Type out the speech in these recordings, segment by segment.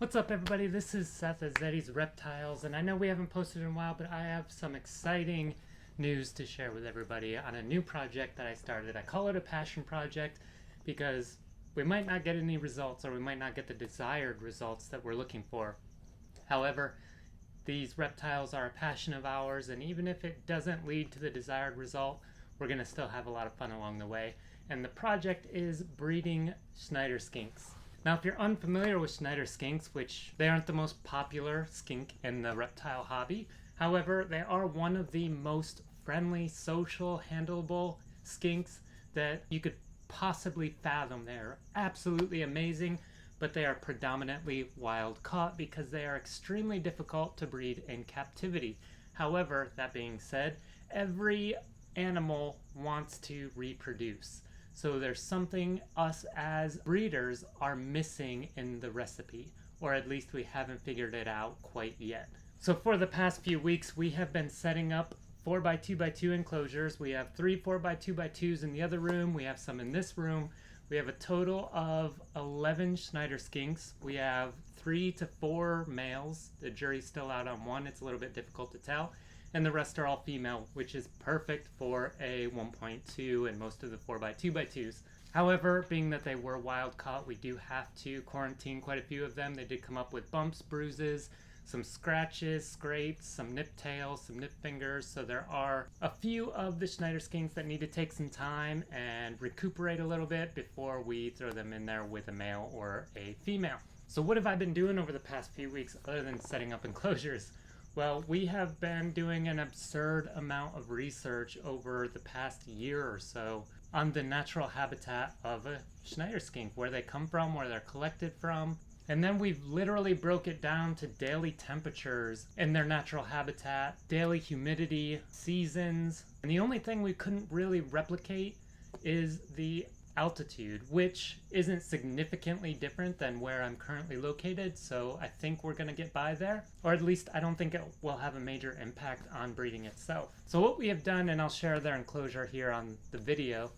What's up, everybody? This is Seth at Zettysreptiles, and I know we haven't posted in a while, but I have some exciting news to share with everybody on a new project that I started. I call it a passion project because we might not get any results, or we might not get the desired results that we're looking for. However, these reptiles are a passion of ours, and even if it doesn't lead to the desired result, we're going to still have a lot of fun along the way. And the project is breeding Schneider skinks. Now, if you're unfamiliar with Schneider skinks, which they aren't the most popular skink in the reptile hobby, however, they are one of the most friendly, social, handleable skinks that you could possibly fathom. They're absolutely amazing, but they are predominantly wild caught because they are extremely difficult to breed in captivity. However, that being said, every animal wants to reproduce. So there's something us as breeders are missing in the recipe, or at least we haven't figured it out quite yet. So for the past few weeks, we have been setting up 4x2x2 enclosures. We have 3 4x2x2s in the other room. We have some in this room. We have a total of 11 Schneider skinks. We have 3 to 4 males. The jury's still out on one. It's a little bit difficult to tell. And the rest are all female, which is perfect for a 1.2 and most of the 4x2x2s. However, being that they were wild caught, we do have to quarantine quite a few of them. They did come up with bumps, bruises, some scratches, scrapes, some nip tails, some nip fingers. So there are a few of the Schneider skinks that need to take some time and recuperate a little bit before we throw them in there with a male or a female. So what have I been doing over the past few weeks other than setting up enclosures? Well, we have been doing an absurd amount of research over the past year or so on the natural habitat of a Schneider skink, where they come from, where they're collected from. And then we've literally broke it down to daily temperatures in their natural habitat, daily humidity, seasons. And the only thing we couldn't really replicate is the altitude, which isn't significantly different than where I'm currently located, so I think we're going to get by there, or at least I don't think it will have a major impact on breeding itself. So what we have done, and I'll share their enclosure here on the video,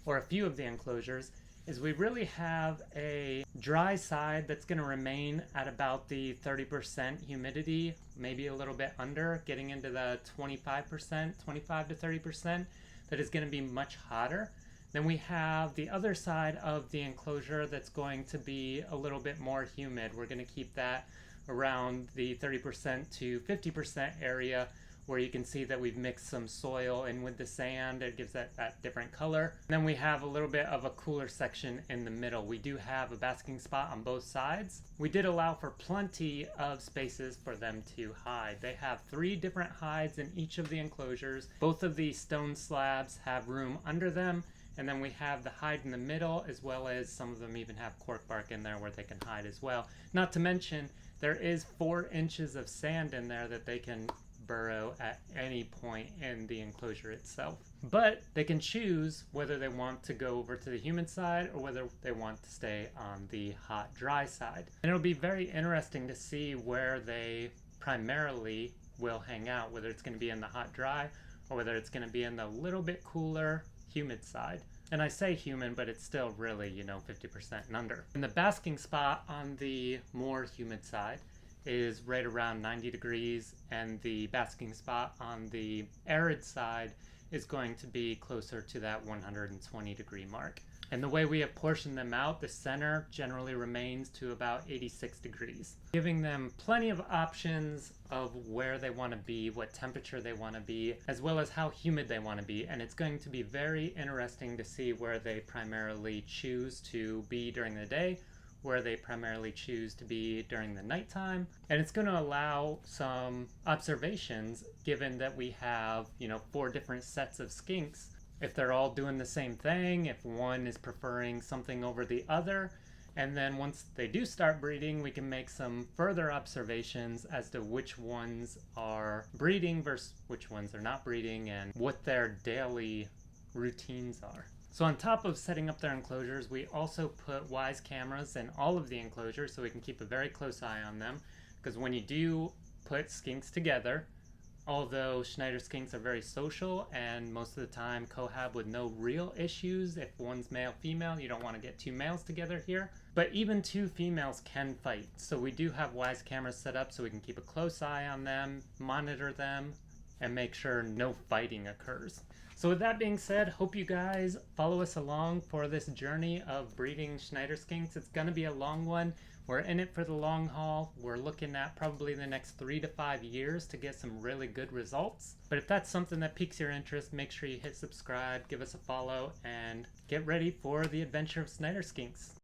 or a few of the enclosures, is we really have a dry side that's going to remain at about the 30% humidity, maybe a little bit under, getting into the 25%, 25 to 30%, that is going to be much hotter. Then we have the other side of the enclosure that's going to be a little bit more humid. We're going to keep that around the 30% to 50% area, where you can see that we've mixed some soil in with the sand. It gives that different color. And then we have a little bit of a cooler section in the middle. We do have a basking spot on both sides. We did allow for plenty of spaces for them to hide. They have 3 different hides in each of the enclosures. Both of the stone slabs have room under them. And then we have the hide in the middle, as well as some of them even have cork bark in there where they can hide as well. Not to mention, there is 4 inches of sand in there that they can burrow at any point in the enclosure itself. But they can choose whether they want to go over to the humid side or whether they want to stay on the hot, dry side. And it'll be very interesting to see where they primarily will hang out, whether it's going to be in the hot, dry, or whether it's going to be in the little bit cooler, humid side. And I say humid, but it's still really, 50% and under. And the basking spot on the more humid side is right around 90 degrees, and the basking spot on the arid side is going to be closer to that 120 degree mark. And the way we have portioned them out, the center generally remains to about 86 degrees, giving them plenty of options of where they want to be, what temperature they want to be, as well as how humid they want to be. And it's going to be very interesting to see where they primarily choose to be during the day, where they primarily choose to be during the nighttime. And it's going to allow some observations, given that we have, 4 different sets of skinks. If they're all doing the same thing, if one is preferring something over the other. And then once they do start breeding, we can make some further observations as to which ones are breeding versus which ones are not breeding, and what their daily routines are. So on top of setting up their enclosures, we also put Wise cameras in all of the enclosures so we can keep a very close eye on them. Because when you do put skinks together, Although Schneider skinks are very social and most of the time cohab with no real issues. If one's male female, you don't want to get two males together here. But even two females can fight, so we do have wise cameras set up so we can keep a close eye on them, monitor them, and make sure no fighting occurs. So with that being said, hope you guys follow us along for this journey of breeding Schneider skinks. It's going to be a long one. We're in it for the long haul. We're looking at probably the next 3 to 5 years to get some really good results. But if that's something that piques your interest, make sure you hit subscribe, give us a follow, and get ready for the adventure of Schneider skinks.